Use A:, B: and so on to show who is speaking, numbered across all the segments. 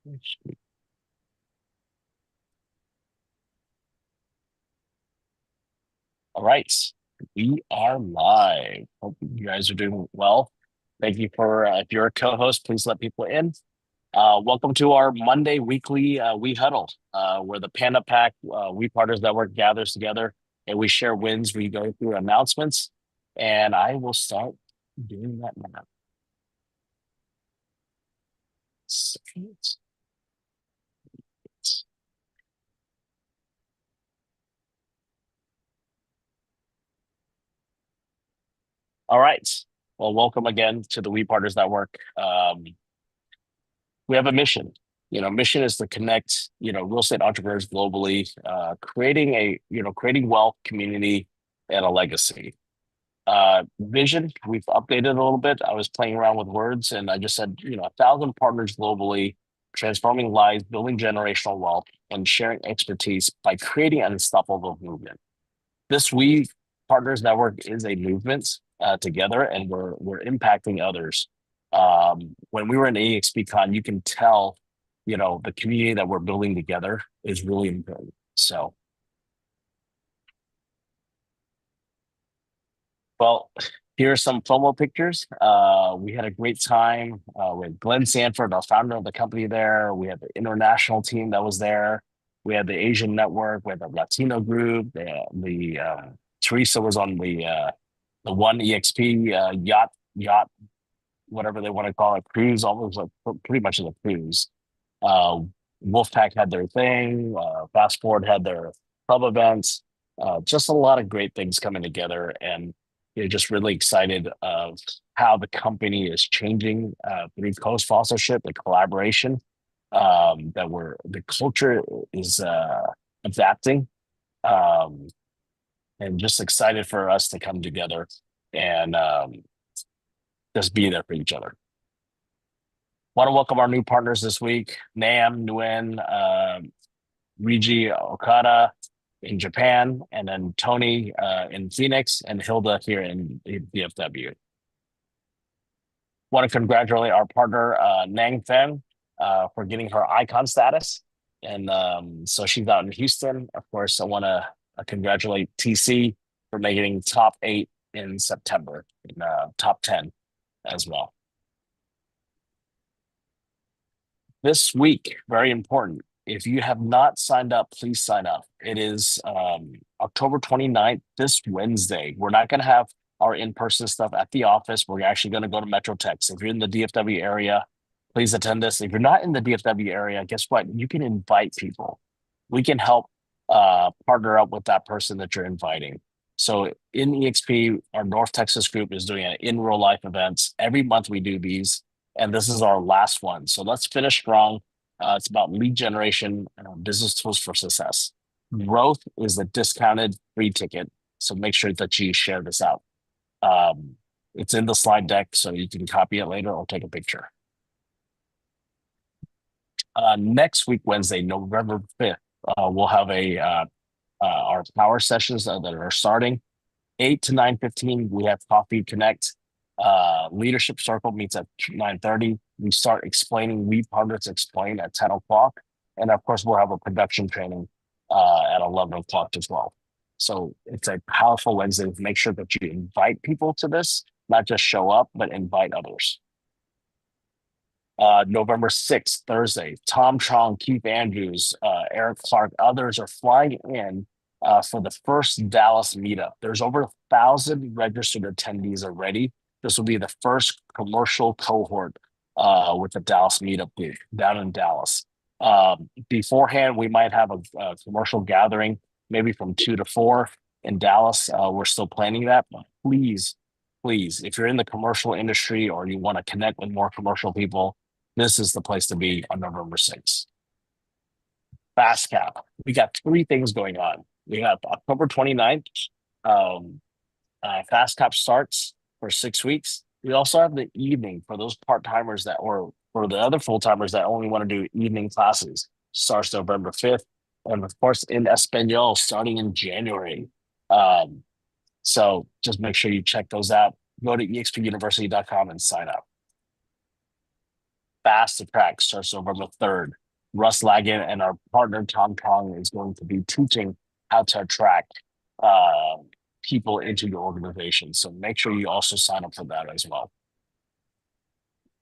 A: All right, we are live. Hope you guys are doing well. Thank you for if you're a co-host, please let people in. Welcome to our Monday weekly We Huddle, where the Panda Pack We Partners Network gathers together and we share wins. We go through announcements, and I will start doing that now. All right. Well, welcome again to the We Partners Network. We have a mission. Mission is to connect, real estate entrepreneurs globally, creating wealth, community, and a legacy. Vision, we've updated a little bit. I was playing around with words and I just said, 1,000 partners globally, transforming lives, building generational wealth, and sharing expertise by creating an unstoppable movement. This We Partners Network is a movement together, and we're impacting others. When we were in EXPCon, you can tell, the community that we're building together is really important. So, well, here are some FOMO pictures. We had a great time with Glenn Sanford, our founder of the company there. We had the international team that was there. We had the Asian network, we had the Latino group. Teresa was on the one EXP yacht, whatever they want to call it, cruise, almost like pretty much as a cruise. Uh, Wolfpack had their thing. Fast Forward had their club events. Just a lot of great things coming together, and just really excited of how the company is changing through co-sponsorship, the collaboration. The culture is adapting, um, and just excited for us to come together and just be there for each other. Want to welcome our new partners this week: Nam Nguyen, Riji Okada in Japan, and then Tony in Phoenix, and Hilda here in DFW. Want to congratulate our partner, Nang Feng, for getting her icon status. And so she's out in Houston. Of course, I want to congratulate TC for making top 8 in September, in top 10 as well. This week, very important. If you have not signed up, please sign up. It is October 29th, this Wednesday. We're not going to have our in-person stuff at the office. We're actually going to go to Metro Tech. So if you're in the DFW area, please attend this. If you're not in the DFW area, guess what? You can invite people. We can help partner up with that person that you're inviting. So in EXP, our North Texas group is doing an in real life events. Every month we do these, and this is our last one. So let's finish strong. It's about lead generation, business tools for success. Growth is a discounted free ticket. So make sure that you share this out. It's in the slide deck, so you can copy it later or take a picture. Next week, Wednesday, November 5th, we'll have our power sessions that are starting 8 to 9:15. We have Coffee Connect. Leadership Circle meets at 9:30. We start explaining. We partners explain at 10 o'clock, and of course, we'll have a production training at 11 o'clock as well. So it's a powerful Wednesday. Make sure that you invite people to this, not just show up, but invite others. November 6th, Thursday, Tom Chong, Keith Andrews, Eric Clark, others are flying in for the first Dallas meetup. There's over 1,000 registered attendees already. This will be the first commercial cohort with the Dallas meetup group down in Dallas. Beforehand, we might have a commercial gathering, maybe from 2 to 4 in Dallas. We're still planning that, but please, if you're in the commercial industry or you want to connect with more commercial people, this is the place to be on November 6th. Fast Cap. We got 3 things going on. We have October 29th. Fast Cap starts for 6 weeks. We also have the evening for those part-timers or for the other full-timers that only want to do evening classes. Starts November 5th. And of course, in Espanol, starting in January. So just make sure you check those out. Go to expuniversity.com and sign up. Fast to Track starts November 3rd. Russ Lagan and our partner Tom Kong is going to be teaching how to attract uh, people into your organization. So make sure you also sign up for that as well.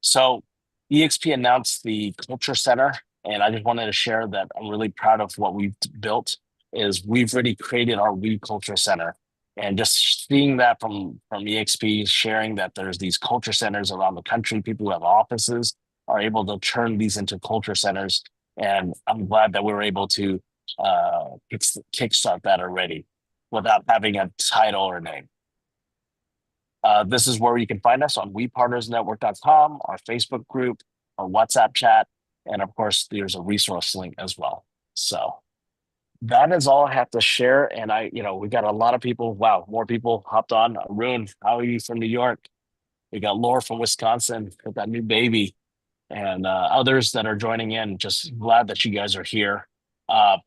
A: So EXP announced the Culture Center, and I just wanted to share that I'm really proud of what we've built. Is we've already created our We Culture Center, and just seeing that from EXP, sharing that there's these culture centers around the country, people who have offices are able to turn these into culture centers, and I'm glad that we were able to kickstart that already without having a title or name. This is where you can find us on wepartnersnetwork.com, our Facebook group, our WhatsApp chat, and of course, there's a resource link as well. So that is all I have to share. And we got a lot of people. Wow, more people hopped on. Arun, how are you from New York? We got Laura from Wisconsin with that new baby, and others that are joining in. Just glad that you guys are here. Uh,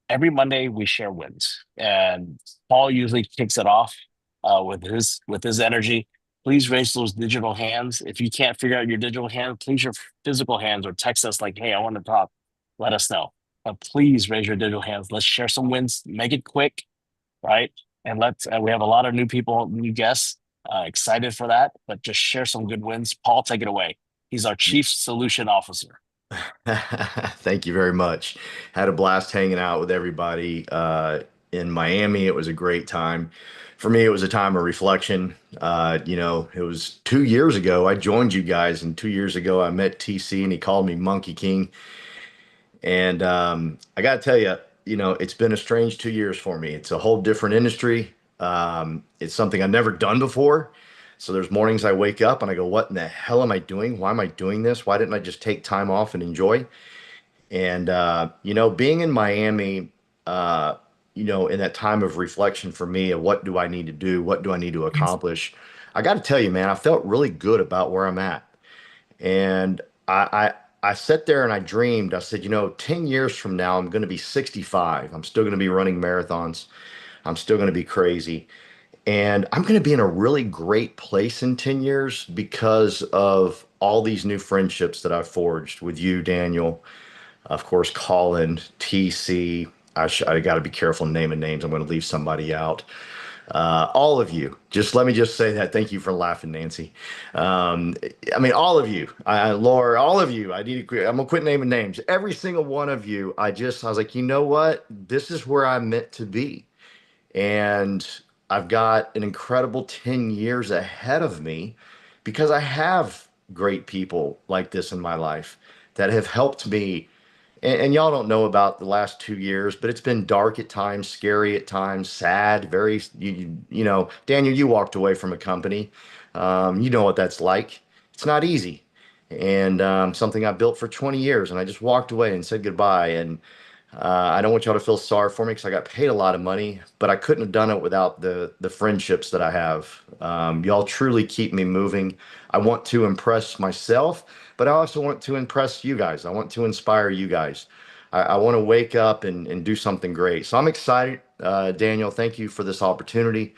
A: every Monday we share wins, and Paul usually kicks it off with his energy. Please raise those digital hands. If you can't figure out your digital hand, please your physical hands or text us like, "Hey, I want to talk." Let us know. But please raise your digital hands. Let's share some wins. Make it quick, right? And let's. We have a lot of new people, new guests. Excited for that. But just share some good wins. Paul, take it away. He's our Chief Solution Officer.
B: Thank you very much. Had a blast hanging out with everybody in Miami. It was a great time. For me, it was a time of reflection. It was 2 years ago. I joined you guys, and 2 years ago, I met TC, and he called me Monkey King. And I got to tell you, it's been a strange 2 years for me. It's a whole different industry. It's something I've never done before. So there's mornings I wake up and I go, what in the hell am I doing? Why am I doing this? Why didn't I just take time off and enjoy? And being in Miami, in that time of reflection for me of what do I need to do? What do I need to accomplish? I got to tell you, man, I felt really good about where I'm at. And I sat there and I dreamed. I said, 10 years from now, I'm going to be 65. I'm still going to be running marathons. I'm still going to be crazy. And I'm going to be in a really great place in 10 years because of all these new friendships that I've forged with you, Daniel, of course, Colin, TC. I got to be careful naming names. I'm going to leave somebody out. All of you. Just let me just say that. Thank you for laughing, Nancy. Um, I mean, all of you, Laura, all of you. I'm gonna quit naming names. Every single one of you. I was like, you know what? This is where I'm meant to be, and I've got an incredible 10 years ahead of me because I have great people like this in my life that have helped me. And y'all don't know about the last 2 years, but it's been dark at times, scary at times, sad, very, Daniel, you walked away from a company. You know what that's like. It's not easy. And something I built for 20 years, and I just walked away and said goodbye. And I don't want y'all to feel sorry for me because I got paid a lot of money, but I couldn't have done it without the friendships that I have. Y'all truly keep me moving. I want to impress myself, but I also want to impress you guys. I want to inspire you guys. I want to wake up and do something great. So I'm excited, Daniel. Thank you for this opportunity.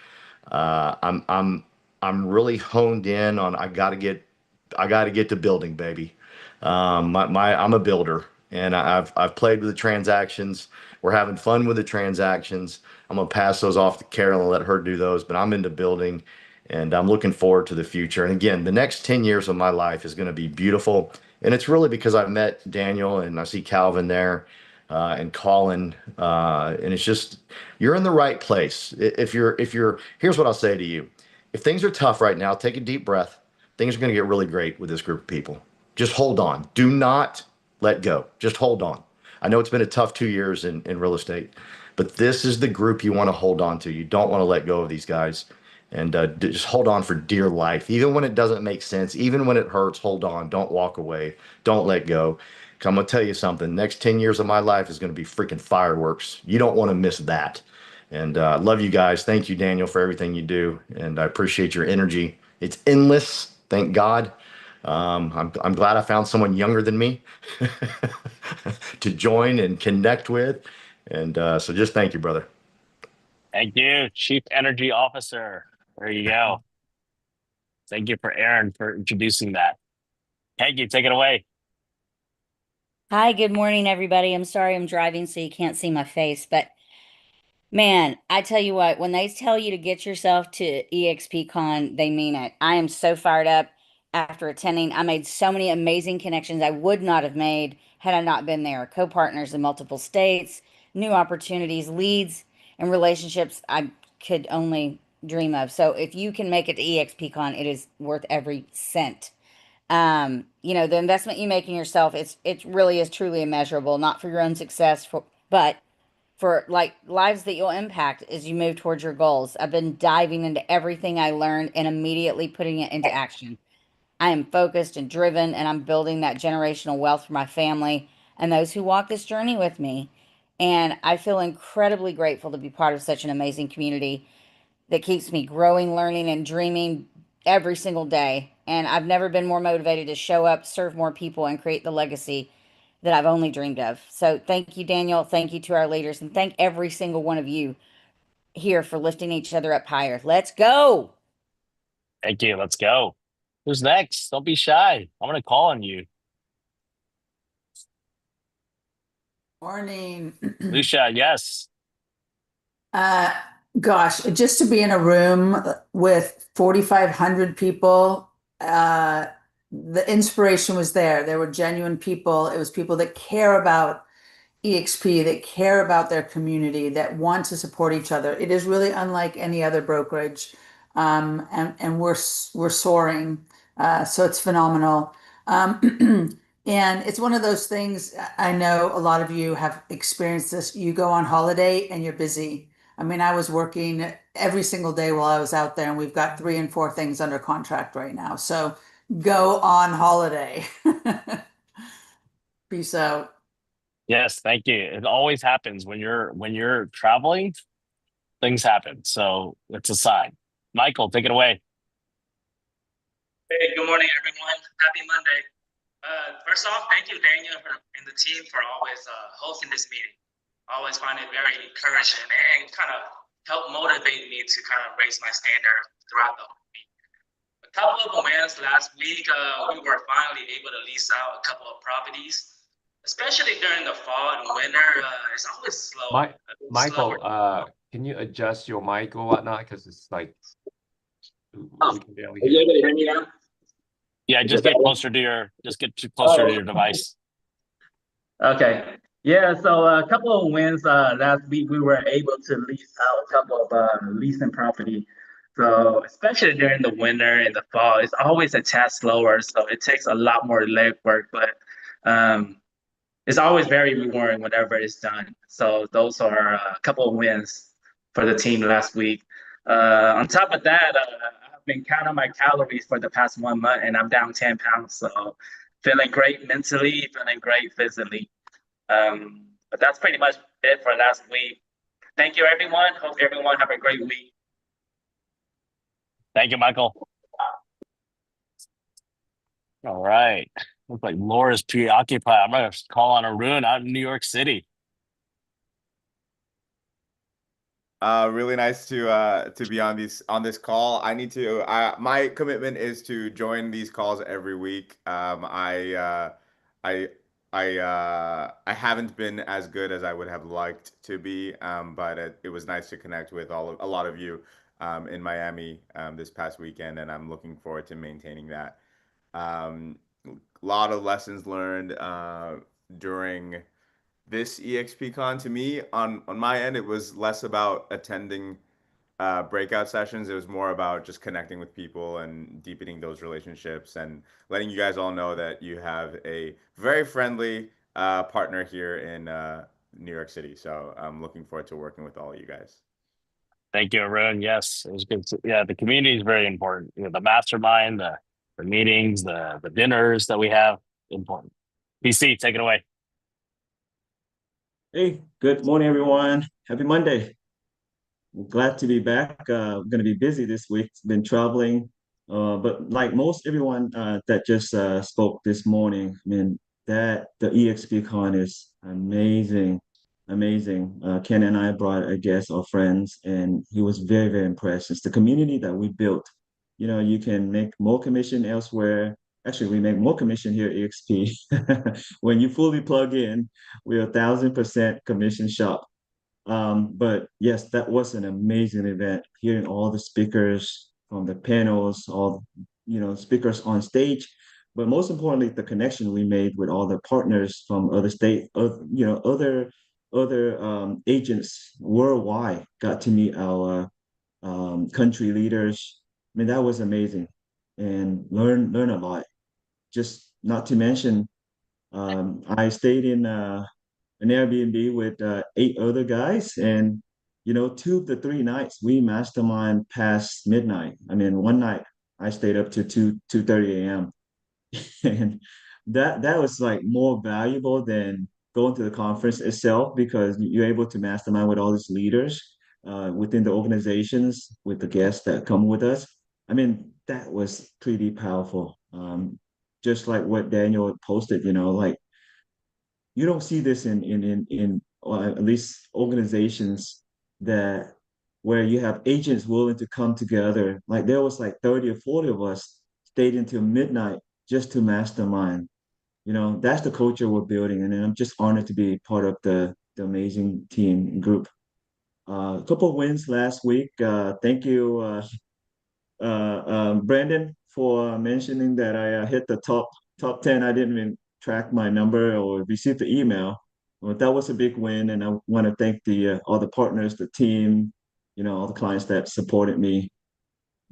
B: I'm really honed in on I got to get to building, baby. I'm a builder, and I've played with the transactions. We're having fun with the transactions. I'm gonna pass those off to Carol and let her do those. But I'm into building, and I'm looking forward to the future. And again, the next 10 years of my life is going to be beautiful, and it's really because I've met Daniel and I see Calvin there, and Colin, and it's just you're in the right place. If you're here's what I'll say to you: if things are tough right now, take a deep breath. Things are going to get really great with this group of people. Just hold on. Do not let go. Just hold on. I know it's been a tough 2 years in real estate, but this is the group you want to hold on to. You don't want to let go of these guys. And just hold on for dear life. Even when it doesn't make sense, even when it hurts, hold on. Don't walk away. Don't let go. 'Cause I'm going to tell you something. Next 10 years of my life is going to be freaking fireworks. You don't want to miss that. And love you guys. Thank you, Daniel, for everything you do. And I appreciate your energy. It's endless. Thank God. I'm glad I found someone younger than me to join and connect with. And so just thank you, brother.
A: Thank you, Chief Energy Officer. There you go. Thank you for Aaron for introducing that. Peggy, take it away.
C: Hi, good morning, everybody. I'm sorry I'm driving, so you can't see my face, but man, I tell you what, when they tell you to get yourself to EXPCon, they mean it. I am so fired up after attending. I made so many amazing connections I would not have made had I not been there. Co-partners in multiple states, new opportunities, leads, and relationships I could only dream of. So if you can make it to EXPCon, it is worth every cent. The investment you make in yourself, it really is truly immeasurable, not for your own success, but for like lives that you'll impact as you move towards your goals. I've been diving into everything I learned and immediately putting it into action. I am focused and driven, and I'm building that generational wealth for my family and those who walk this journey with me. And I feel incredibly grateful to be part of such an amazing community that keeps me growing, learning, and dreaming every single day. And I've never been more motivated to show up, serve more people, and create the legacy that I've only dreamed of. So thank you, Daniel. Thank you to our leaders, and thank every single one of you here for lifting each other up higher. Let's go.
A: Thank you. Let's go. Who's next? Don't be shy. I'm gonna call on you.
D: Morning.
A: Lucia, yes.
D: Uh, Gosh, just to be in a room with 4,500 people, the inspiration was there. There were genuine people. It was people that care about EXP, that care about their community, that want to support each other. It is really unlike any other brokerage, and we're soaring. So it's phenomenal. And it's one of those things. I know a lot of you have experienced this. You go on holiday and you're busy. I mean, I was working every single day while I was out there, and we've got 3 and 4 things under contract right now. So go on holiday. Peace out.
A: Yes, thank you. It always happens when you're traveling, things happen. So it's a sign. Michael, take it away.
E: Hey, good morning, everyone. Happy Monday. First off, thank you, Daniel, and the team for always hosting this meeting. I always find it very encouraging and kind of help motivate me to kind of raise my standard throughout the whole week. A couple of wins last week, we were finally able to lease out a couple of properties, especially during the fall and winter. It's always slow,
F: Mi-
E: a bit slower.
F: Michael, can you adjust your mic or whatnot? Because it's like
E: Oh,
F: we can barely
E: are
F: hear
E: you
F: you.
E: able to hear me now?
A: Yeah,
E: Is it better?
A: just get too closer to
E: Oh,
A: your device.
E: okay. Yeah, so a couple of wins last week, we were able to lease out a couple of leasing property. So especially during the winter and the fall, it's always a tad slower, so it takes a lot more legwork, but um, it's always very rewarding whenever it's done. So those are a couple of wins for the team last week. On top of that, I've been counting my calories for the past 1 month, and I'm down 10 pounds. So feeling great mentally, feeling great physically. But that's pretty much it for last week. Thank you, everyone. Hope everyone have a great week.
A: Thank you, Michael. All right. Looks like Laura's preoccupied. I'm gonna call on Arun out in New York City.
G: Really nice to be on this call. I need to my commitment is to join these calls every week. I I haven't been as good as I would have liked to be, but it was nice to connect with a lot of you in Miami this past weekend, and I'm looking forward to maintaining that. Um, a lot of lessons learned during this EXPCon. To me, on my end, it was less about attending breakout sessions. It was more about just connecting with people and deepening those relationships and letting you guys all know that you have a very friendly partner here in New York City. So I'm looking forward to working with all of you guys.
A: Thank you, Arun. Yes, it was good. Yeah, the community is very important. The mastermind, the meetings, the dinners that we have, important. PC, take it away.
H: Hey, good morning, everyone. Happy Monday. Glad to be back. I'm going to be busy this week. Been traveling, but like most everyone that just spoke this morning, I mean that the EXPCon is amazing, amazing. Ken and I brought a guest, our friends, and he was very, very impressed. It's the community that we built. You know, you can make more commission elsewhere, Actually, we make more commission here at EXP. When you fully plug in, we're 1,000% commission shop. But yes, that was an amazing event. Hearing all the speakers from the panels, all speakers on stage, but most importantly, the connection we made with all the partners from other state, other agents worldwide. Got to meet our country leaders. I mean, that was amazing, and learn a lot. Just not to mention, I stayed in an Airbnb with 8 other guys, and 2 of the 3 nights we mastermind past midnight. I mean, one night I stayed up to 2:30 a.m. and that was like more valuable than going to the conference itself because you're able to mastermind with all these leaders within the organizations with the guests that come with us. I mean, that was pretty powerful. Just like what Daniel posted, like you don't see this in or at least organizations that where you have agents willing to come together. Like there was like 30 or 40 of us stayed until midnight just to mastermind. That's the culture we're building, and I'm just honored to be part of the amazing team and group. A couple of wins last week. Thank you, Brandon, for mentioning that I hit the top 10. I didn't even track my number or receive the email, but that was a big win, and I want to thank the all the partners, the team, all the clients that supported me.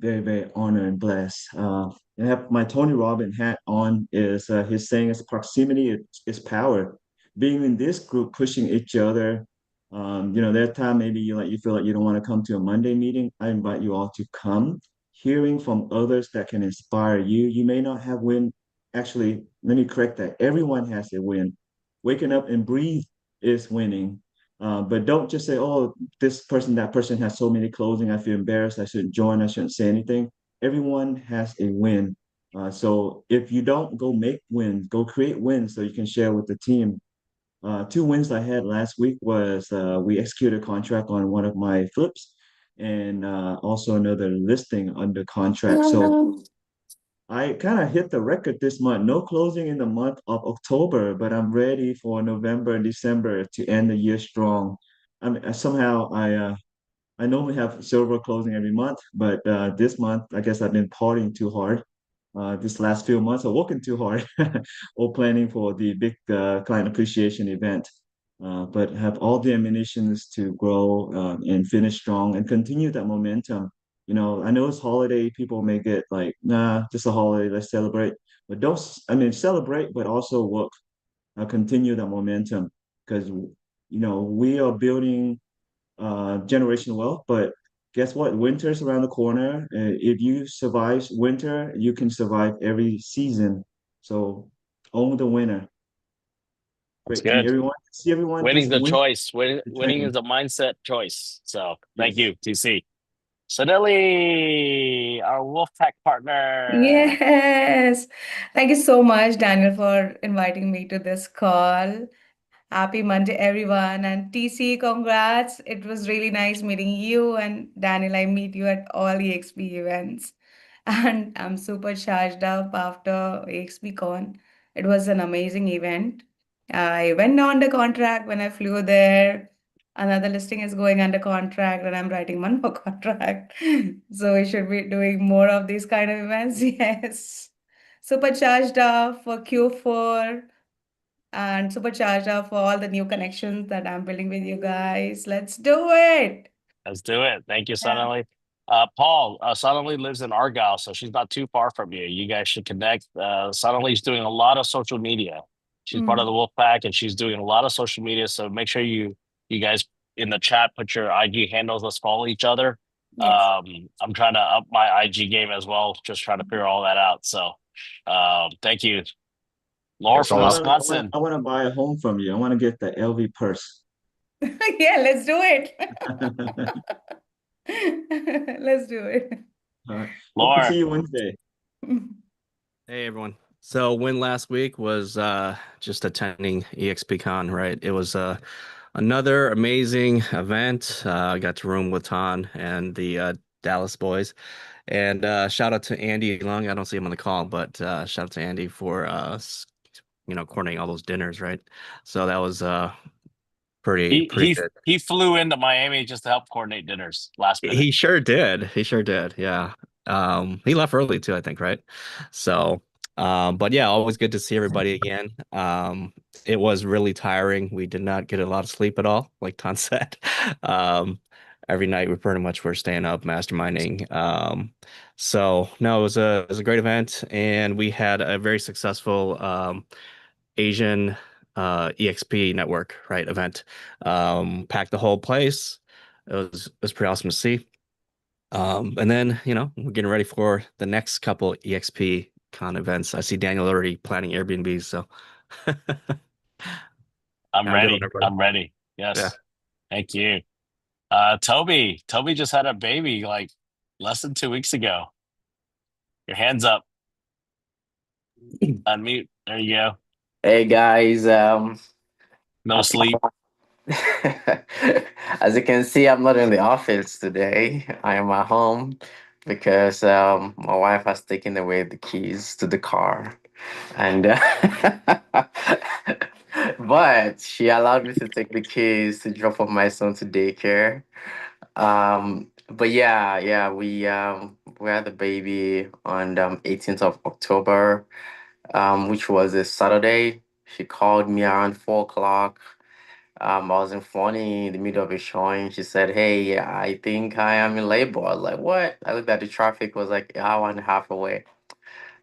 H: Very, very honored and blessed. I have my Tony Robbins hat on. Is his saying is proximity is power. Being in this group, pushing each other. That time maybe you feel like you don't want to come to a Monday meeting. I invite you all to come. Hearing from others that can inspire you. You may not have win. Actually, let me correct that. Everyone has a win. Waking up and breathe is winning. But don't just say, "Oh, this person, that person has so many closing. I feel embarrassed. I shouldn't join. I shouldn't say anything." Everyone has a win. So if you don't go make wins, go create wins so you can share with the team. 2 wins I had last week was we executed a contract on one of my flips and also another listing under contract. So I kind of hit the record this month. No closing in the month of October, but I'm ready for November and December to end the year strong. I mean, somehow I normally have silver closing every month, but this month I guess I've been partying too hard. This last few months, I'm working too hard or planning for the big client appreciation event. But have all the ammunitions to grow and finish strong and continue that momentum. I know it's holiday, people may get like, nah, just a holiday, let's celebrate. But don't, I mean, celebrate, but also work, continue that momentum because, we are building generational wealth. But guess what? Winter's around the corner. If you survive winter, you can survive every season. So own the winner.
A: That's
H: Great to meet
A: good.
H: everyone. See everyone
A: Winning's
H: this
A: a
H: Wednesday
A: choice. Winning
H: training.
A: is a mindset choice. So thank
H: Yes.
A: you, TC. Sonelli, our Wolfpack partner.
I: Yes. Thank you so much, Daniel, for inviting me to this call. Happy Monday, everyone. And TC, congrats. It was really nice meeting you. And Daniel, I meet you at all EXP events. And I'm super charged up after EXP Con. It was an amazing event. I went under contract when I flew there. Another listing is going under contract, and I'm writing one more contract. So we should be doing more of these kind of events. Yes. Supercharged up for Q4 and supercharged up for all the new connections that I'm building with you guys. Let's do it.
A: Let's do it. Thank you,
I: Yeah.
A: Sonali. Paul, Sonali lives in Argyle, so she's not too far from you. You guys should connect. Sonali's doing a lot of social media. She's part of the Wolfpack, and she's doing a lot of social media. So make sure you guys in the chat put your IG handles. Let's follow each other.
I: Yes.
A: I'm trying to up my IG game as well. Just trying to figure all that out. So thank you, Laura
B: Yes,
A: from
B: awesome.
A: Wisconsin.
H: I want to buy a home from you. I want to get the LV purse.
I: Yeah, let's do it. Let's do it.
H: All right. Hope to
A: Laura.
H: see you Wednesday.
J: Hey everyone. So win last week was just attending EXPCon, right? It was another amazing event. I got to room with Ton and the Dallas boys, And shout out to Andy Long. I don't see him on the call, but shout out to Andy for coordinating all those dinners, right? So that was pretty
A: He
J: pretty
A: he
J: good.
A: he flew into Miami just to help coordinate dinners last minute.
J: He sure did. He sure did. Yeah. He left early too, I think, right? So, but yeah, always good to see everybody again. It was really tiring. We did not get a lot of sleep at all, like Ton said. Um, every night we pretty much were staying up masterminding. So no, it was a great event, and we had a very successful Asian EXP network, right, event. Packed the whole place. It was pretty awesome to see. And then, we're getting ready for the next couple EXP con events. I see Daniel already planning Airbnbs, so
A: I'm
J: have a good one,
A: ready.
J: everybody.
A: I'm ready.
J: Yeah.
A: Yes. Thank you. Toby just had a baby like less than 2 weeks ago. Your hands up. Unmute. There you go.
K: Hey guys,
A: No sleep.
K: as you can see, I'm not in the office today. I am at home because my wife has taken away the keys to the car, and but she allowed me to take the keys to drop off my son to daycare. But yeah, we had the baby on 18th of October, which was a Saturday. She called me around 4 o'clock. I was in funny in the middle of a showing. She said, "Hey, I think I am in labor." I was like, "What?" I looked at the traffic was like an hour and a half away.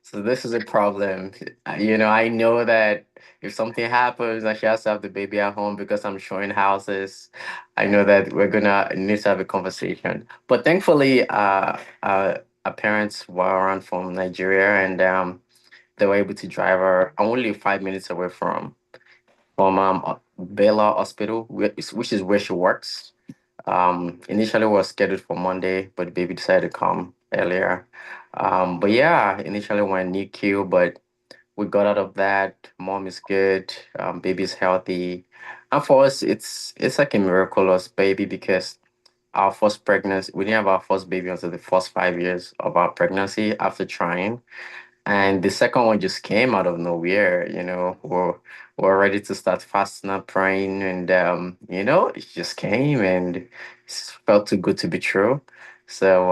K: So this is a problem. I know that if something happens and she has to have the baby at home because I'm showing houses, I know that we're gonna need to have a conversation. But thankfully, our parents were around from Nigeria, and they were able to drive her. I'm only 5 minutes away from Baylor Hospital, which is where she works. Initially was scheduled for Monday, but the baby decided to come earlier. But yeah, initially went NICU, but we got out of that. Mom is good. Baby's healthy. And for us, it's like a miraculous baby because our first pregnancy, we didn't have our first baby until the first 5 years of our pregnancy after trying. And the second one just came out of nowhere, we're ready to start fasting and praying, and it just came and it felt too good to be true. So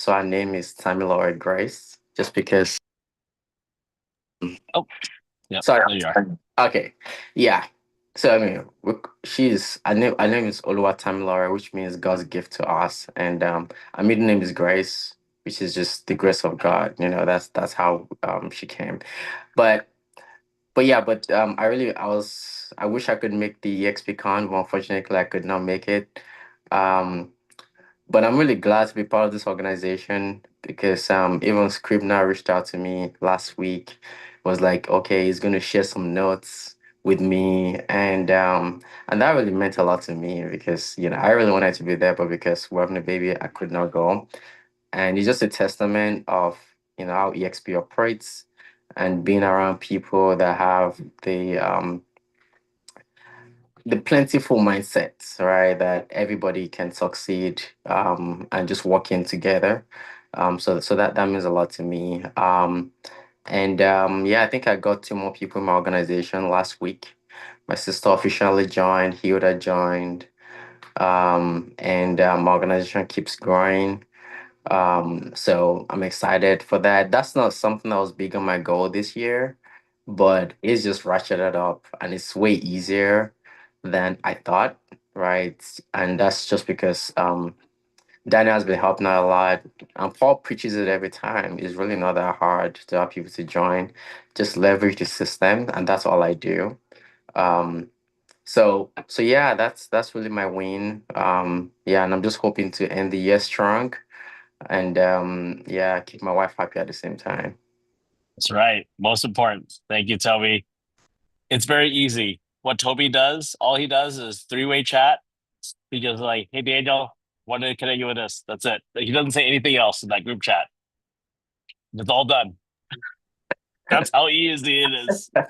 K: our name is Tamilore Grace, just because.
A: Oh, yep.
K: Sorry.
A: There you are.
K: Okay. Yeah. So I mean, her name is Oluwatamilore, which means God's gift to us, and our middle name is Grace, which is just the grace of God. That's how she came. But I wish I could make the EXP con, but unfortunately I could not make it. Um, but I'm really glad to be part of this organization because even Scribner reached out to me last week, was like, okay, he's gonna share some notes with me, and that really meant a lot to me because I really wanted to be there, but because we're having a baby, I could not go. And it's just a testament of how EXP operates and being around people that have the plentiful mindset, right? That everybody can succeed, and just working together. So that means a lot to me. And yeah, I think I got two more people in my organization last week. My sister officially joined, Hilda joined, and my organization keeps growing. So I'm excited for that. That's not something that was big on my goal this year, but it's just ratcheted up and it's way easier than I thought, right? And that's just because Daniel has been helping out a lot. And Paul preaches it every time. It's really not that hard to have people to join. Just leverage the system, and that's all I do. Um, so yeah, that's really my win. Yeah, and I'm just hoping to end the year strong and yeah, keep my wife happy at the same time.
A: That's right. Most important. Thank you, Toby. It's very easy. What Toby does, all he does is three-way chat. He just like, hey Daniel, want to connect you with this. That's it. He doesn't say anything else in that group chat. It's all done. That's how easy it is. So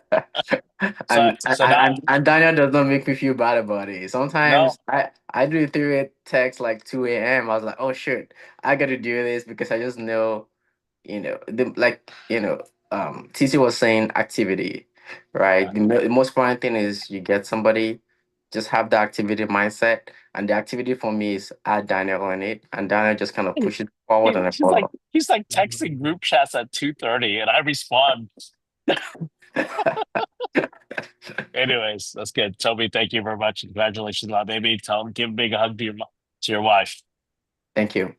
K: And,
A: so now
K: and Daniel does not make me feel bad about it.
A: no.
K: Sometimes I do through a text like 2 a.m. I was like, oh shit, I gotta do this because I just know, TC was saying activity, right? The most important thing is you get somebody, just have the activity mindset. And the activity for me is add Daniel on it. And Daniel just kind of push it forward and I follow.
A: He's like texting group chats at 2:30 and I respond. Anyways, that's good. Toby, thank you very much. Congratulations on baby. Give a big hug to your wife.
K: Thank you.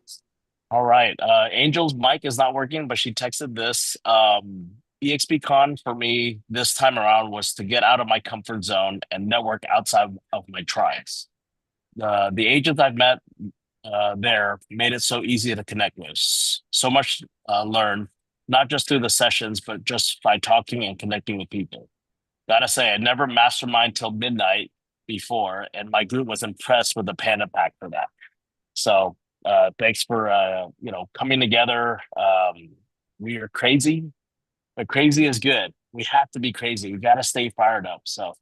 A: All right. Angel's mic is not working, but she texted this. EXPCon for me this time around was to get out of my comfort zone and network outside of my tribes. The agents I've met there made it so easy to connect with. So much learned, not just through the sessions, but just by talking and connecting with people. Gotta say, I never mastermind till midnight before, and my group was impressed with the Panda Pack for that. So thanks for coming together. We are crazy, but crazy is good. We have to be crazy. We gotta stay fired up. So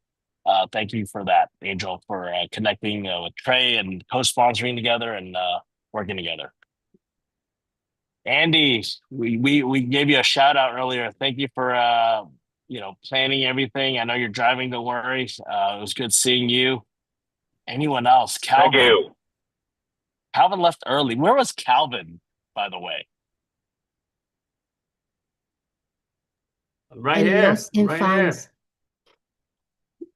A: thank you for that, Angel, for connecting with Trey and co-sponsoring together and working together. Andy, we gave you a shout out earlier. Thank you for planning everything. I know you're driving, don't worry. It was good seeing you. Anyone else? Calvin.
L: Thank you.
A: Calvin left early. Where was Calvin, by the way?
F: Right
M: And
F: here.
M: lost in
F: Right
M: founds.
F: here.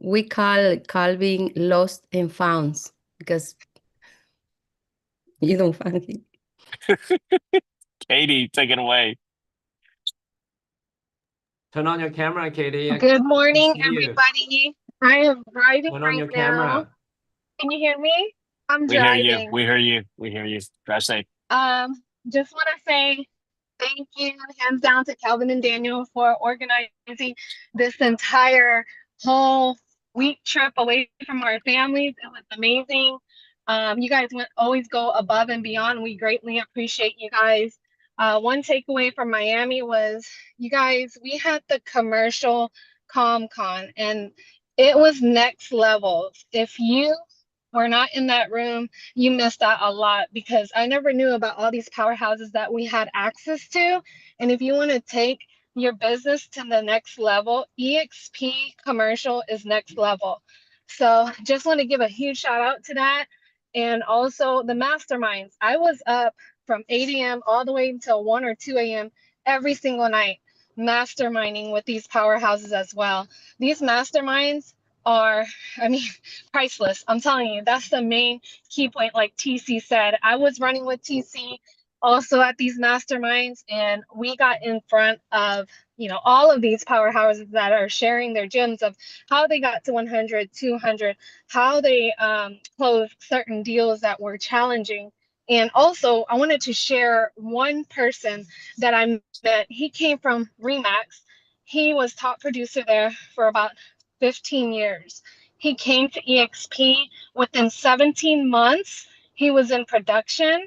M: We call Calvin lost and founds because you don't find him.
A: Katie, take it away.
F: Turn on your camera, Katie.
N: Good morning,
F: see you.
N: everybody. I am driving
F: Turn on
N: right
F: your
N: now.
F: camera.
N: Can you hear me? I'm
A: We hear you.
N: driving.
A: We hear you. We hear you. Drive safe.
N: Just want to say thank you, hands down, to Calvin and Daniel for organizing this entire whole week trip away from our families. It was amazing. You guys always go above and beyond. We greatly appreciate you guys. One takeaway from Miami was, you guys, we had the commercial ComCon and it was next level. If you were not in that room, you missed out a lot, because I never knew about all these powerhouses that we had access to. And if you want to take your business to the next level, EXP commercial is next level. So just want to give a huge shout out to that. And also the masterminds. I was up from 8 a.m. all the way until 1 or 2 a.m. every single night, masterminding with these powerhouses as well. These masterminds are, I mean, priceless. I'm telling you, that's the main key point. Like TC said, I was running with TC also at these masterminds, and we got in front of, all of these powerhouses that are sharing their gems of how they got to 100, 200, how they closed certain deals that were challenging. And also, I wanted to share one person that I met. He came from Remax. He was top producer there for about 15 years. He came to EXP within 17 months. He was in production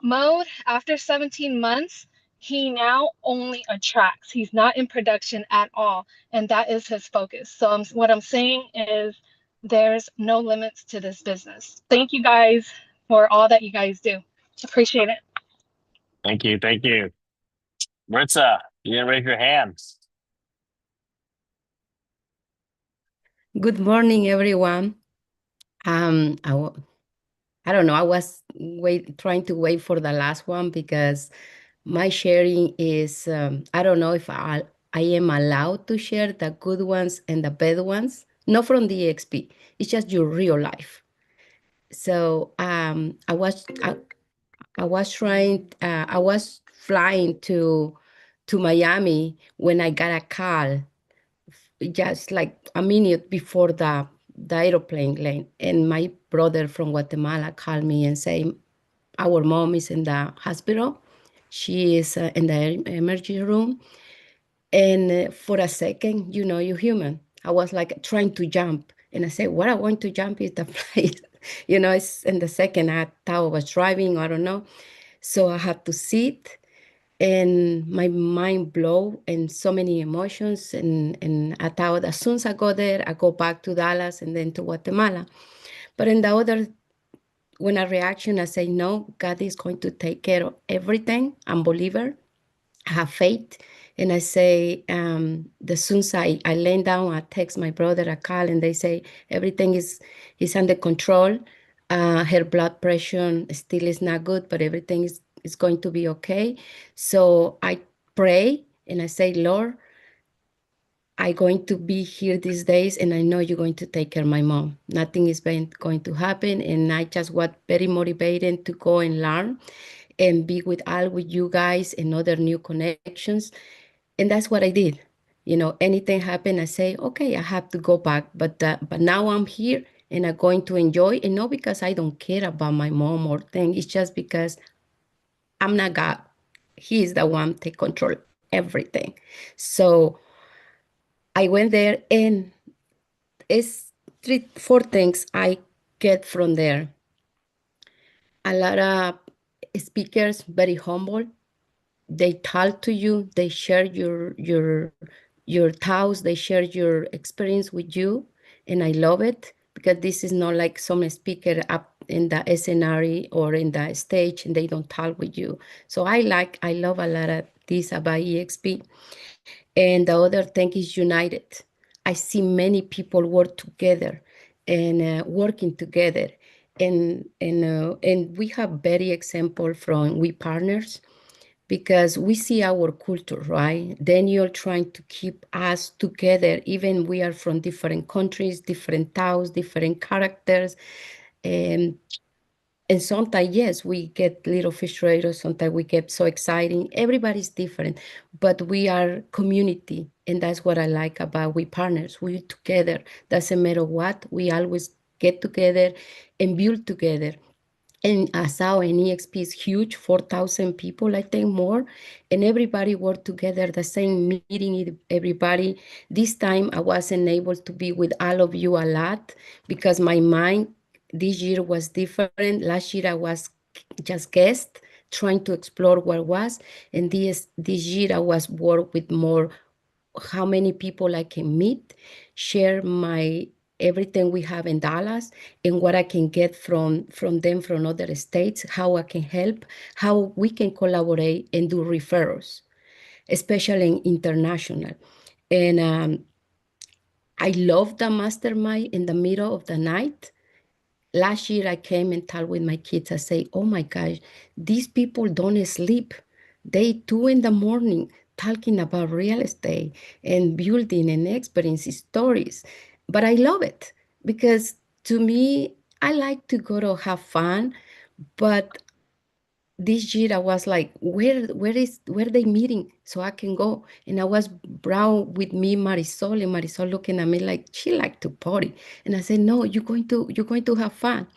N: mode. After 17 months, he now only attracts. He's not in production at all. And that is his focus. So what I'm saying is there's no limits to this business. Thank you guys for all that you guys do. Appreciate it.
A: Thank you. Thank you. Maritza, you didn't raise your hands.
M: Good morning, everyone. I don't know. I was trying to wait for the last one because my sharing is, I don't know if I am allowed to share the good ones and the bad ones, not from the EXP. It's just your real life. So I was flying to Miami when I got a call just like a minute before the airplane lane, and my brother from Guatemala called me and said, our mom is in the hospital. She is in the emergency room. And for a second, you're human. I was like trying to jump. And I said, what I want to jump is the flight. It's in the second I thought I was driving, I don't know. So I had to sit. and my mind blow and so many emotions. And I thought as soon as I go there, I go back to Dallas and then to Guatemala. But in the other, when a reaction, I say, no, God is going to take care of everything. I'm believer, I have faith. And I say, the soon as I lay down, I text my brother, I call, and they say everything is under control. Her blood pressure still is not good, but everything is going to be okay. So I pray and I say, Lord, I'm going to be here these days, and I know you're going to take care of my mom. Nothing is going to happen. And I just was very motivated to go and learn and be with you guys and other new connections. And that's what I did. Anything happen, I say, okay, I have to go back. But now I'm here and I'm going to enjoy. And not because I don't care about my mom or thing. It's just because I'm not God. He is the one take control everything. So I went there, and it's four things I get from there. A lot of speakers, very humble. They talk to you, they share your thoughts, they share your experience with you, and I love it because this is not like some speaker up in the scenario or in the stage and they don't talk with you. So I love a lot of this about EXP. And the other thing is united. I see many people work together and working together. And we have very example from we partners because we see our culture, right? Daniel trying to keep us together, even we are from different countries, different towns, different characters. And and sometimes, yes, we get little frustrated. Sometimes we get so exciting. Everybody's different, but we are community. And that's what I like about we partners. We together. Doesn't matter what, we always get together and build together. And ASAO and EXP is huge, 4,000 people, I think more. And everybody worked together, the same meeting, everybody. This time I wasn't able to be with all of you a lot because my mind this year was different. Last year I was just guest trying to explore what was. And this year I was work with more how many people I can meet, share my everything we have in Dallas and what I can get from them from other states, how I can help, how we can collaborate and do referrals, especially in international. And I love the mastermind in the middle of the night. Last year I came and talked with my kids. I say, oh my gosh, these people don't sleep. They 2 in the morning talking about real estate and building and experience stories. But I love it because to me, I like to go to have fun, but this year I was like, where they meeting so I can go? And I was brown with me, Marisol, and Marisol looking at me like she like to party. And I said, no, you're going to have fun.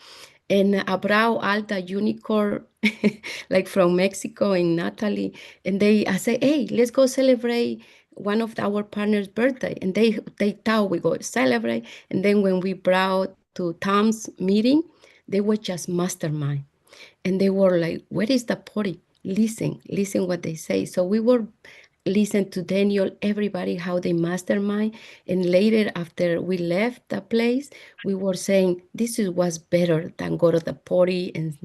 M: And Abrao, Alta, Unicorn, like from Mexico, and Natalie. And I say, hey, let's go celebrate one of our partners' birthday. And they thought we go celebrate. And then when we brought to Tom's meeting, they were just mastermind. And they were like, where is the party? Listen what they say. So we were listen to Daniel, everybody, how they mastermind. And later, after we left the place, we were saying, was better than go to the party and,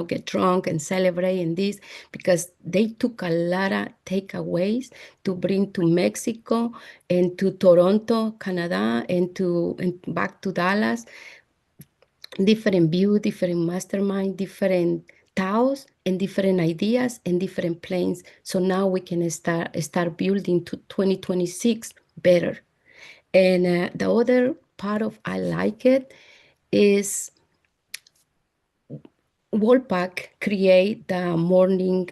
M: get drunk and celebrate and this, because they took a lot of takeaways to bring to Mexico and to Toronto, Canada, and back to Dallas. Different view, different mastermind, different taos and different ideas and different planes. So now we can start building to 2026 better. And the other part of I like it is Wolpack create the morning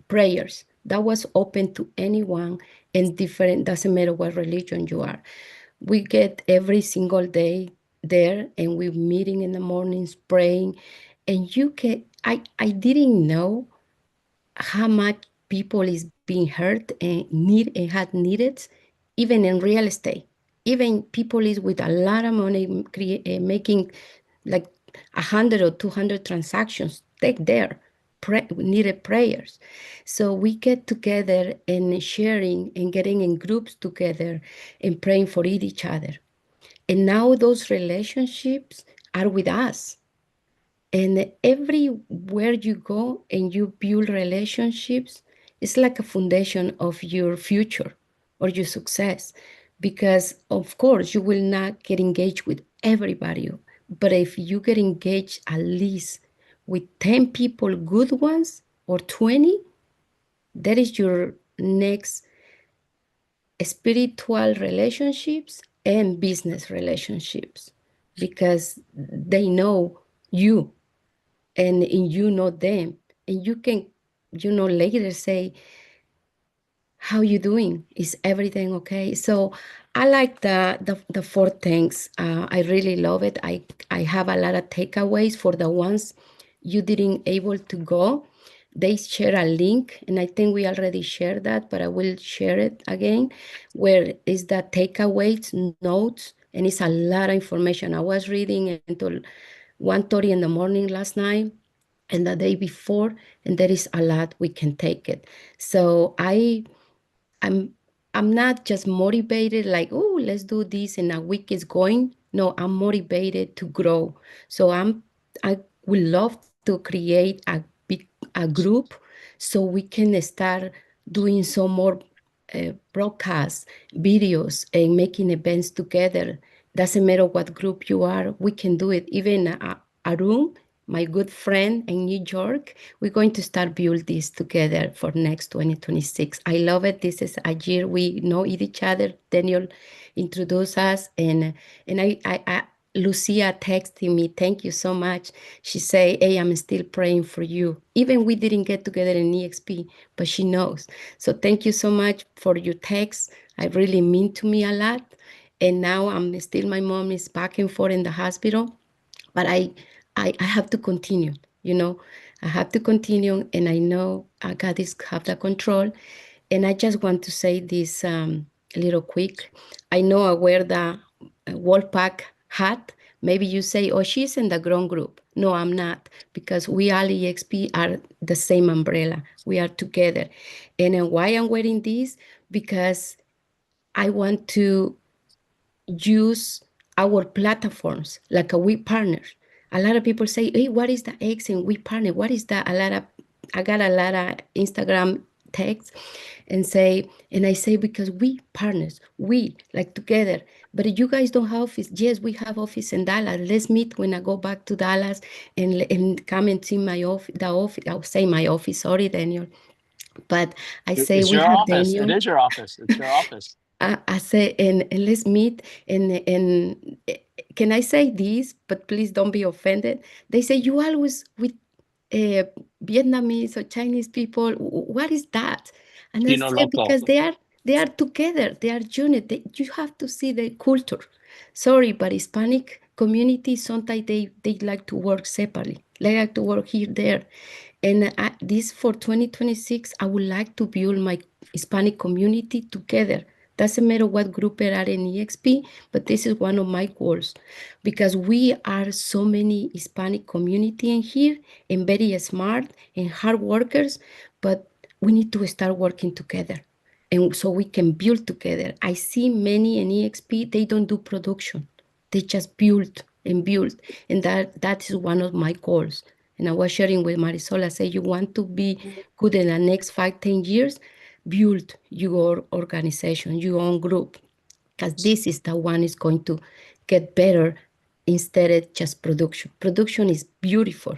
M: prayers. That was open to anyone and different, doesn't matter what religion you are. We get every single day there and we're meeting in the mornings, praying. And I didn't know how much people is being hurt and had needed, even in real estate. Even people is with a lot of money making like 100 or 200 transactions. Take there. needed prayers. So we get together and sharing and getting in groups together and praying for each other. And now those relationships are with us. And everywhere you go and you build relationships, it's like a foundation of your future or your success. Because, of course, you will not get engaged with everybody. But if you get engaged at least with 10 people, good ones, or 20, that is your next spiritual relationships and business relationships because they know you and you know them, and you can later say, how you doing, is everything okay? So I like the four things. I really love it. I have a lot of takeaways for the ones you didn't able to go. They share a link, and I think we already shared that, but I will share it again, where is the takeaways notes, and it's a lot of information. I was reading until 1:30 in the morning last night and the day before, and there is a lot we can take it. So I'm I'm not just motivated like, oh, let's do this and a week is going. No, I'm motivated to grow. So I would love to create a group so we can start doing some more broadcasts, videos, and making events together. Doesn't matter what group you are, we can do it. Even Arun, my good friend in New York, we're going to start build this together for next 2026. I love it. This is a year we know each other. Daniel introduced us, and Lucia texted me, thank you so much. She say, hey, I'm still praying for you. Even we didn't get together in EXP, but she knows. So thank you so much for your text. I really mean to me a lot. And now my mom is back and forth in the hospital, but I have to continue, I have to continue, and I know God is have the control. And I just want to say this little quick. I know I wear the Wolfpack hat. Maybe you say, oh, she's in the grown group. No, I'm not, because we all EXP are the same umbrella. We are together. And why I'm wearing this? Because I want to use our platforms like a we partner. A lot of people say, hey, what is the X and we partner? What is that? I got a lot of Instagram texts and I say, because we partners, we like together. But you guys don't have office. Yes, we have office in Dallas. Let's meet when I go back to Dallas and come and see my office, the office. I'll say my office, sorry, Daniel. But I say
A: It's
M: we
A: your
M: have
A: office. It
M: Daniel.
A: is your office. It's your office.
M: I say, and let's meet, and can I say this? But please don't be offended. They say you always with uh, Vietnamese or Chinese people. What is that? And I
A: Chino
M: say
A: loco.
M: because they are together. They are unit. You have to see the culture. Sorry, but Hispanic community sometimes they like to work separately. They like to work here there. And this for 2026, I would like to build my Hispanic community together. Doesn't matter what group they are in EXP, but this is one of my goals because we are so many Hispanic community in here and very smart and hard workers, but we need to start working together. And so we can build together. I see many in EXP, they don't do production. They just build and build. And that is one of my goals. And I was sharing with Marisol, I say, you want to be good in the next 5, 10 years, build your organization, your own group, because this is the one is going to get better instead of just production. Production is beautiful,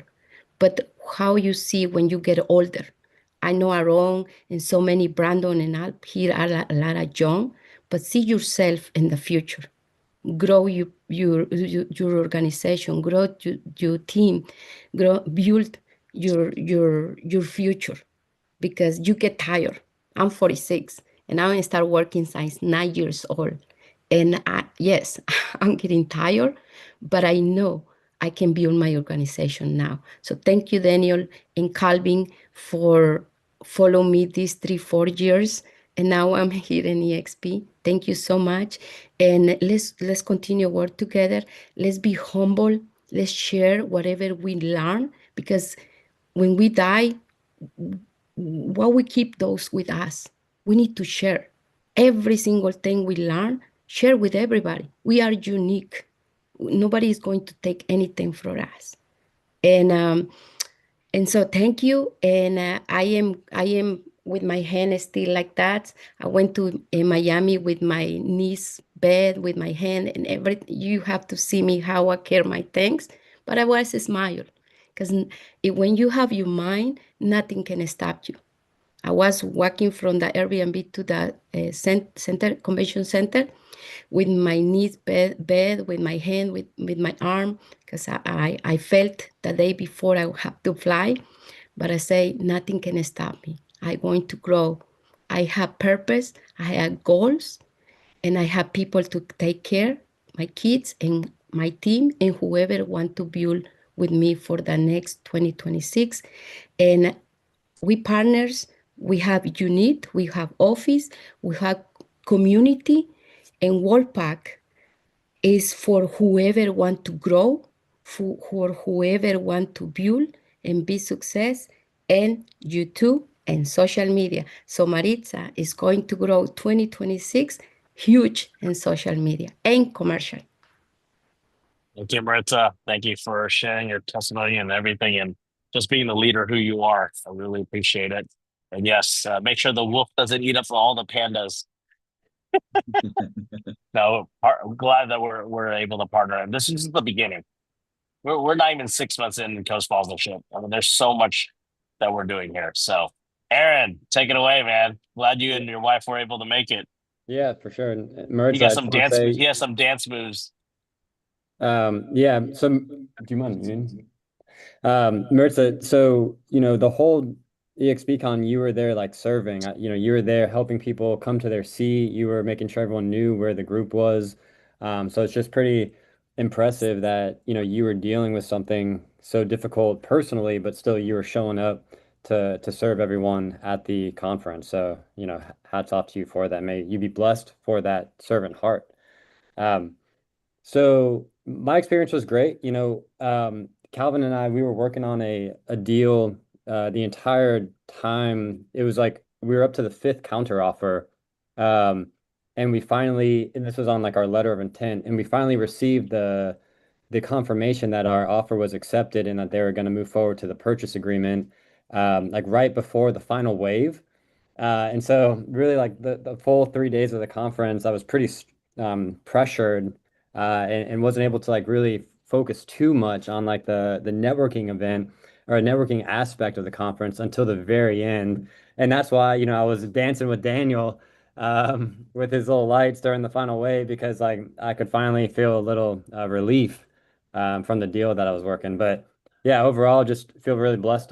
M: but how you see when you get older. I know Aaron and so many Brandon and Alp here are a lot of young, but see yourself in the future. Grow your organization, grow your team, build your future because you get tired. I'm 46 and I start working since 9 years old. And yes, I'm getting tired, but I know I can build my organization now. So thank you, Daniel and Calvin, for follow me these 3, 4 years. And now I'm here in EXP. Thank you so much. And let's continue work together. Let's be humble. Let's share whatever we learn because when we die, why we keep those with us? We need to share every single thing we learn, share with everybody. We are unique. Nobody is going to take anything from us. And so thank you. And I am with my hand still like that. I went to Miami with my niece bed, with my hand and everything. You have to see me how I care my things. But I was smile because when you have your mind, nothing can stop you. I was walking from the Airbnb to the convention center with my knees bed with my hand, with my arm, because I felt the day before I would have to fly. But I say, nothing can stop me. I'm going to grow. I have purpose, I have goals, and I have people to take care, my kids and my team, and whoever want to build with me for the next 2026. And we partners, we have unit, we have office, we have community, and Worldpack is for whoever want to grow, for whoever want to build and be success, and YouTube and social media. So Maritza is going to grow 2026 huge in social media and commercial.
A: Thank you, Maritza. Thank you for sharing your testimony and everything and just being the leader who you are. I really appreciate it. And yes, make sure the wolf doesn't eat up all the pandas. No, I'm glad that we're able to partner. And this is just the beginning. We're not even 6 months in co-sponsorship. I mean, there's so much that we're doing here. So, Aaron, take it away, man. Glad you and your wife were able to make it.
L: Yeah, for sure. And
A: You
L: Maritza,
A: got
L: I
A: some
L: just want to
A: dance.
L: say,
A: He has some dance moves.
L: yeah, so do you mind muting? Maritza, so, the whole EXPCon, you were there like serving, you were there helping people come to their seat. You were making sure everyone knew where the group was. So it's just pretty impressive that, you were dealing with something so difficult personally, but still you were showing up to serve everyone at the conference. So, hats off to you for that. May you be blessed for that servant heart. Um, so my experience was great. Calvin and I, we were working on a deal the entire time. It was like we were up to the fifth counter offer. And we finally, and this was on like our letter of intent, and we finally received the confirmation that our offer was accepted and that they were going to move forward to the purchase agreement, like right before the final wave. And so really like the full 3 days of the conference, I was pretty pressured and wasn't able to like really focus too much on like the networking event or a networking aspect of the conference until the very end. And that's why, I was dancing with Daniel with his little lights during the final wave because like I could finally feel a little relief from the deal that I was working. But yeah, overall, just feel really blessed.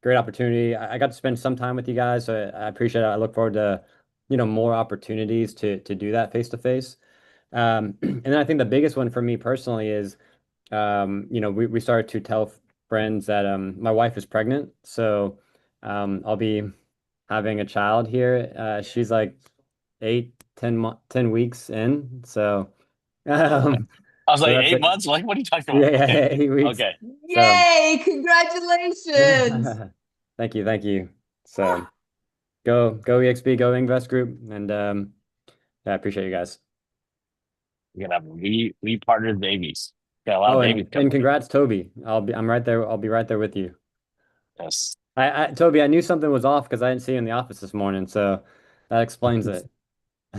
L: Great opportunity. I got to spend some time with you guys, so I appreciate it. I look forward to, more opportunities to do that face to face. And then I think the biggest one for me personally is, we started to tell friends that my wife is pregnant, so I'll be having a child here. She's like 10 weeks in, so
A: I was
L: so
A: like,
L: that's
A: 8 months? Like, what are you talking
L: yeah,
A: about?
L: yeah,
A: Okay.
L: 8 weeks.
A: Okay.
L: So
D: Yay! Congratulations.
L: thank you, thank you. So go EXP, go Invest Group, and yeah, I appreciate you guys.
A: We're gonna have we partnered babies. Got a lot
L: Oh,
A: of babies
L: and
A: coming.
L: congrats, Toby. I'm right there. I'll be right there with you.
A: Yes.
L: Toby, I knew something was off because I didn't see you in the office this morning, so that explains it.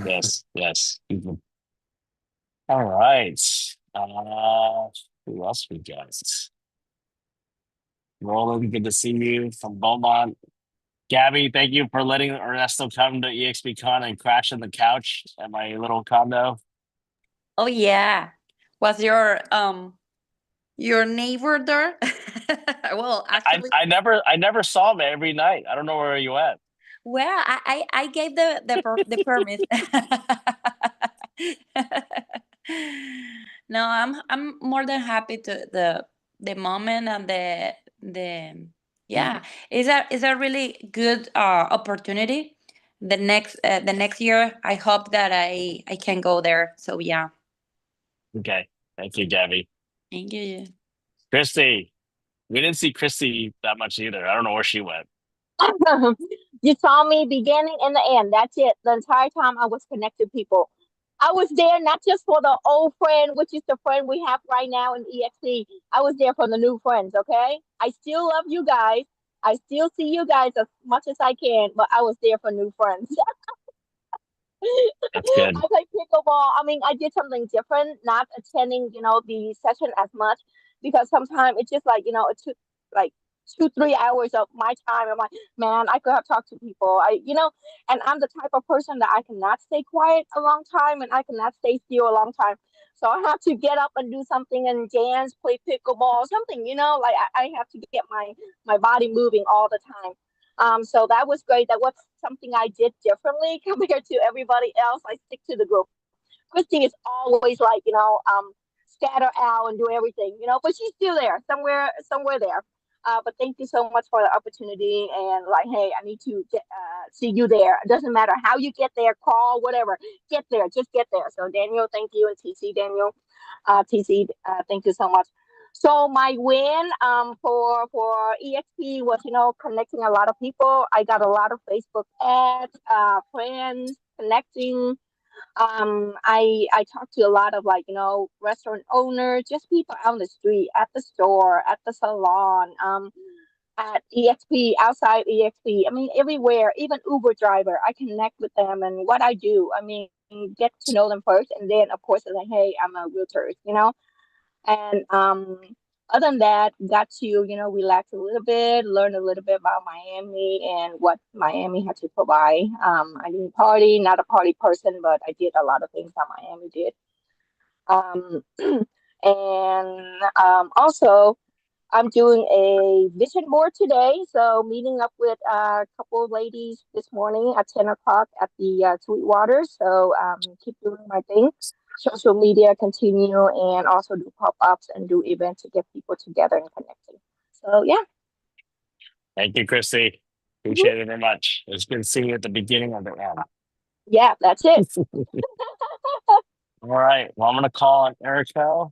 A: Yes. Yes. All right. Who else we got? Roland, good to see you from Beaumont. Gabby, thank you for letting Ernesto come to EXPCon and crash on the couch at my little condo.
O: Oh yeah. Was your neighbor there? Well, actually,
A: I never saw him every night. I don't know where you at.
O: well, I gave the permit. No, I'm more than happy to the moment and the yeah, it's a really good opportunity. The next year, I hope that I can go there. So yeah,
A: Okay. Thank you, Gabby.
O: thank you.
A: Christy, We didn't see Christy that much either. I don't know where she went.
P: You saw me beginning and the end. That's it. The entire time I was connecting people. I was there not just for the old friend, which is the friend we have right now in EXP. I was there for the new friends, okay? I still love you guys. I still see you guys as much as I can, but I was there for new friends.
A: That's good.
P: I play pickleball. I mean, I did something different, not attending, the session as much because sometimes it's just like, it took like 2, 3 hours of my time. I'm like, man, I could have talked to people. And I'm the type of person that I cannot stay quiet a long time and I cannot stay still a long time. So I have to get up and do something and dance, play pickleball, something, like I have to get my body moving all the time. So that was great. That was something I did differently compared to everybody else. I stick to the group. Christy is always like, scatter out and do everything, but she's still there, somewhere there. But thank you so much for the opportunity. And like, hey, I need to see you there. It doesn't matter how you get there, crawl, whatever. Get there, just get there. So Daniel, thank you, and TC, Daniel, TC, thank you so much. So my win for EXP was connecting a lot of people. I got a lot of Facebook ads, friends, connecting. I talked to a lot of restaurant owners, just people out on the street, at the store, at the salon, at EXP, outside EXP. I mean everywhere, even Uber driver. I connect with them and what I do. I mean get to know them first, and then of course like, hey, I'm a realtor. And other than that, got to, relax a little bit, learn a little bit about Miami and what Miami had to provide. I didn't party, not a party person, but I did a lot of things that Miami did. Um, and also, I'm doing a vision board today. So meeting up with a couple of ladies this morning at 10 o'clock at the Sweetwater. So keep doing my thing. Social media continue and also do pop-ups and do events to get people together and connecting. So yeah.
A: Thank you, Christy. Appreciate it very much. It's good seeing you at the beginning of the end.
P: Yeah, that's it.
A: All right. Well, I'm going to call on Erica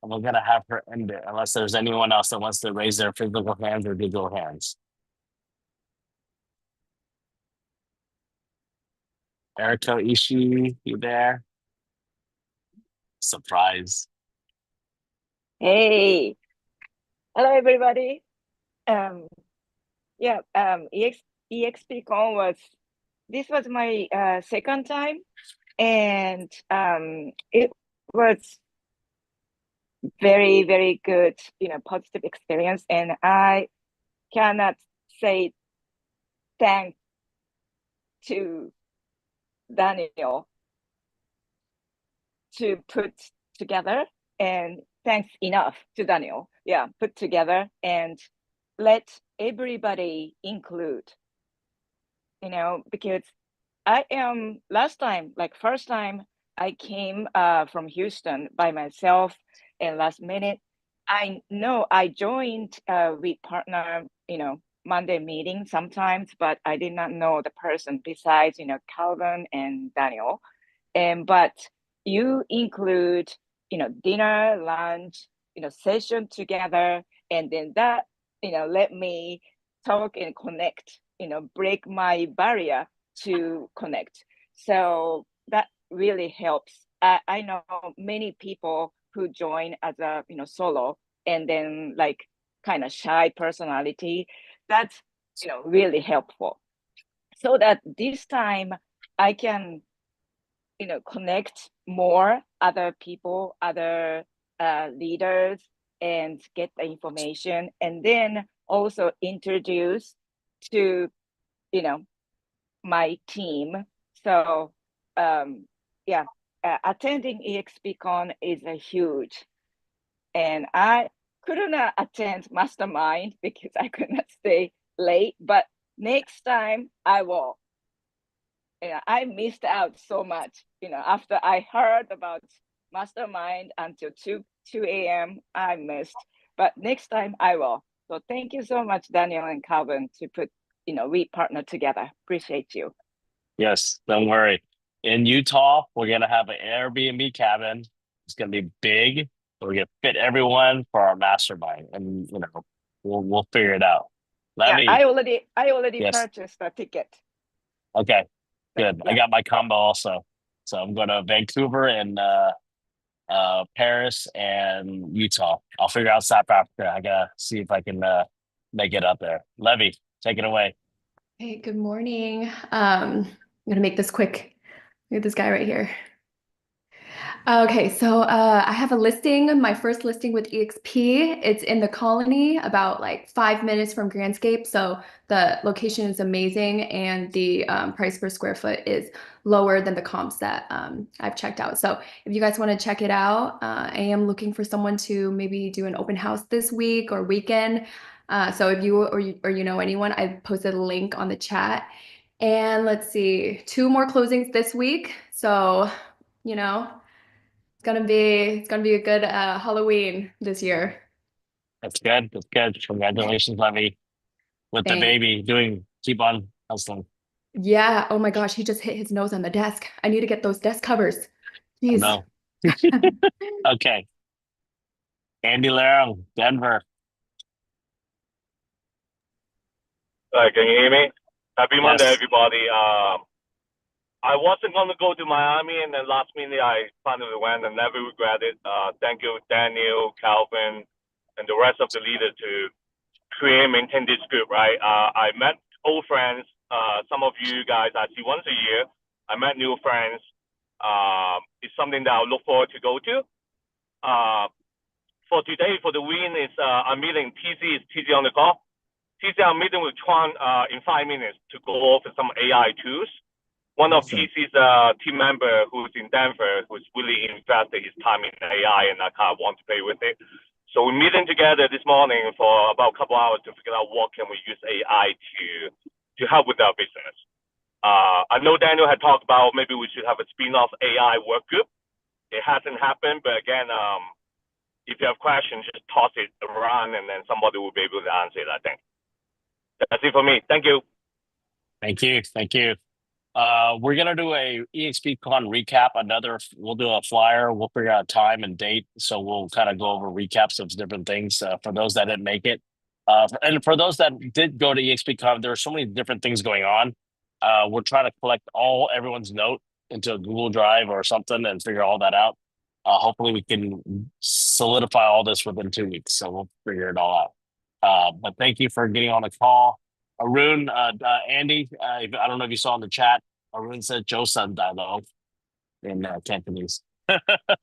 A: and we're going to have her end it unless there's anyone else that wants to raise their physical hands or digital hands. Erica Ishii, you there? Surprise.
Q: Hey, hello everybody. Yeah, EXPCon this was my second time, and it was very, very good, positive experience, and I cannot say thanks to Daniel to put together, and thanks enough to Daniel. Yeah, put together and let everybody include, because I am first time I came from Houston by myself and last minute. I know I joined with partner, Monday meeting sometimes, but I did not know the person besides, Calvin and Daniel. But you include, dinner, lunch, session together, and then that, let me talk and connect, break my barrier to connect. So that really helps. I know many people who join as a, solo and then like kind of shy personality. That's, really helpful. So that this time I can, connect more other people, other leaders, and get the information, and then also introduce to, my team. So yeah, attending EXPCon is a huge, and I couldn't attend Mastermind because I could not stay late, but next time I will. I missed out so much, after I heard about Mastermind until 2 a.m. I missed, but next time I will. So thank you so much, Daniel and Calvin, to put, we partner together. Appreciate you.
A: Yes, don't worry. In Utah, we're going to have an Airbnb cabin. It's going to be big. So we can fit everyone for our mastermind, and we'll figure it out.
Q: Yeah,
A: Levy,
Q: I already
A: yes,
Q: purchased the ticket.
A: okay, good. I
Q: Yeah.
A: got my combo also. So I'm going to Vancouver and Paris and Utah. I'll figure out South Africa. I gotta see if I can make it up there. Levy, take it away.
R: Hey, good morning. I'm gonna make this quick. Look at this guy right here. Okay, so I have a listing, my first listing with EXP. It's in the Colony, about like 5 minutes from Grandscape. So the location is amazing, and the price per square foot is lower than the comps that I've checked out. So if you guys want to check it out, I am looking for someone to maybe do an open house this week or weekend. So if you or you know anyone, I posted a link on the chat. And let's see, 2 more closings this week. So, you know. It's gonna be a good Halloween this year.
A: That's good. That's good. Congratulations, Levy, with the
R: Thanks.
A: baby keep on hustling.
R: Yeah. Oh my gosh, he just hit his nose on the desk. I need to get those desk covers.
A: Oh,
R: Jeez.
A: no. Okay. Andy Larong, Denver.
S: Can you hear me? Happy Monday,
A: Yes.
S: everybody. I wasn't going to go to Miami, and then last minute I finally went and never regret it. Thank you, Daniel, Calvin, and the rest of the leaders to create and maintain this group, right? I met old friends. Some of you guys I see once a year. I met new friends. It's something that I'll look forward to go to. For today, for the win, is I'm meeting TC. Is TC on the call? TC, I'm meeting with Chuan in 5 minutes to go over some AI tools. One of TC's team member who's in Denver, who's really invested his time in AI, and I kind of want to play with it. So we're meeting together this morning for about a couple hours to figure out what can we use AI to help with our business. I know Daniel had talked about maybe we should have a spin-off AI work group. It hasn't happened, but again, if you have questions, just toss it around, and then somebody will be able to answer it, I think. That's it for me. Thank you.
A: Thank you. Thank you. We're gonna do a EXPCon recap. We'll do a flyer. We'll figure out time and date. So we'll kind of go over recaps of different things for those that didn't make it. And for those that did go to EXPCon, there are so many different things going on. We're trying to collect everyone's note into a Google Drive or something and figure all that out. Hopefully we can solidify all this within 2 weeks. So we'll figure it all out. But thank you for getting on the call. Arun, Andy, I don't know if you saw in the chat, Arun said Joseon Dalo in Cantonese.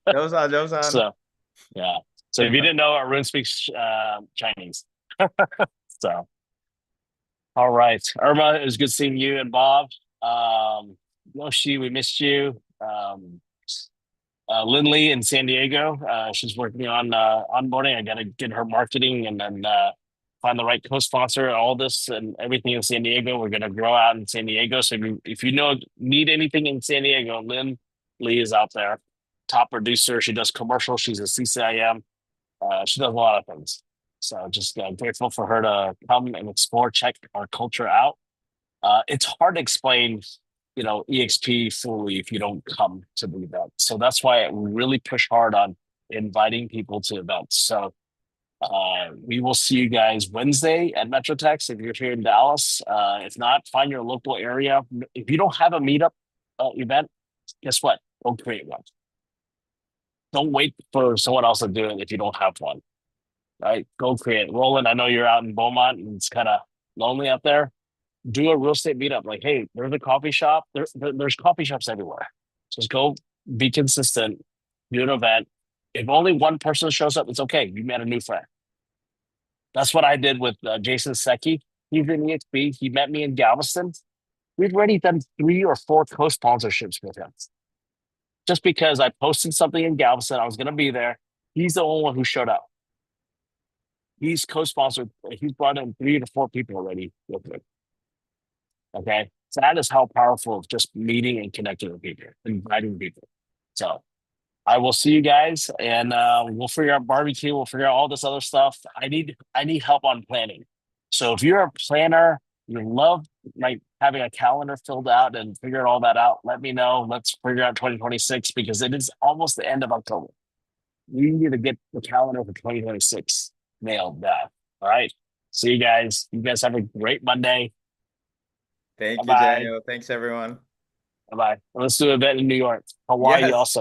G: Those on.
A: So, yeah. So if you didn't know, Arun speaks Chinese. So, all right. Irma, it was good seeing you and Bob. Yoshi, we missed you. Lindley in San Diego, she's working on onboarding. I got to get her marketing and then find the right co-sponsor, all this and everything in San Diego. We're going to grow out in San Diego. So if you need anything in San Diego, Lynn Lee is out there, top producer. She does commercials. She's a CCIM. She does a lot of things. So just grateful for her to come and explore, check our culture out. It's hard to explain, EXP fully if you don't come to the event. So that's why we really push hard on inviting people to events. So we will see you guys Wednesday at Metrotex if you're here in Dallas. If not, find your local area. If you don't have a meetup event, guess what? Go create one. Don't wait for someone else to do it if you don't have one. Right? Go create. Roland, I know you're out in Beaumont and it's kind of lonely out there. Do a real estate meetup. Like, hey, there's a coffee shop. There's coffee shops everywhere. Just go be consistent, do an event. If only one person shows up, it's okay. You met a new friend. That's what I did with Jason Secchi. He's in EXP. He met me in Galveston. We've already done 3 or 4 co-sponsorships with him. Just because I posted something in Galveston, I was going to be there. He's the only one who showed up. He's co-sponsored. He's brought in 3 to 4 people already with him. Okay. So that is how powerful of just meeting and connecting with people, inviting people. So I will see you guys and we'll figure out barbecue. We'll figure out all this other stuff. I need help on planning. So if you're a planner, you love having a calendar filled out and figure all that out, let me know. Let's figure out 2026 because it is almost the end of October. we need to get the calendar for 2026 nailed down. All right. See you guys. You guys have a great Monday.
G: Thank you,
A: Bye-bye.
G: Daniel. Thanks, everyone.
A: Bye-bye. Let's do an event in New York. Hawaii
G: Yes.
A: also.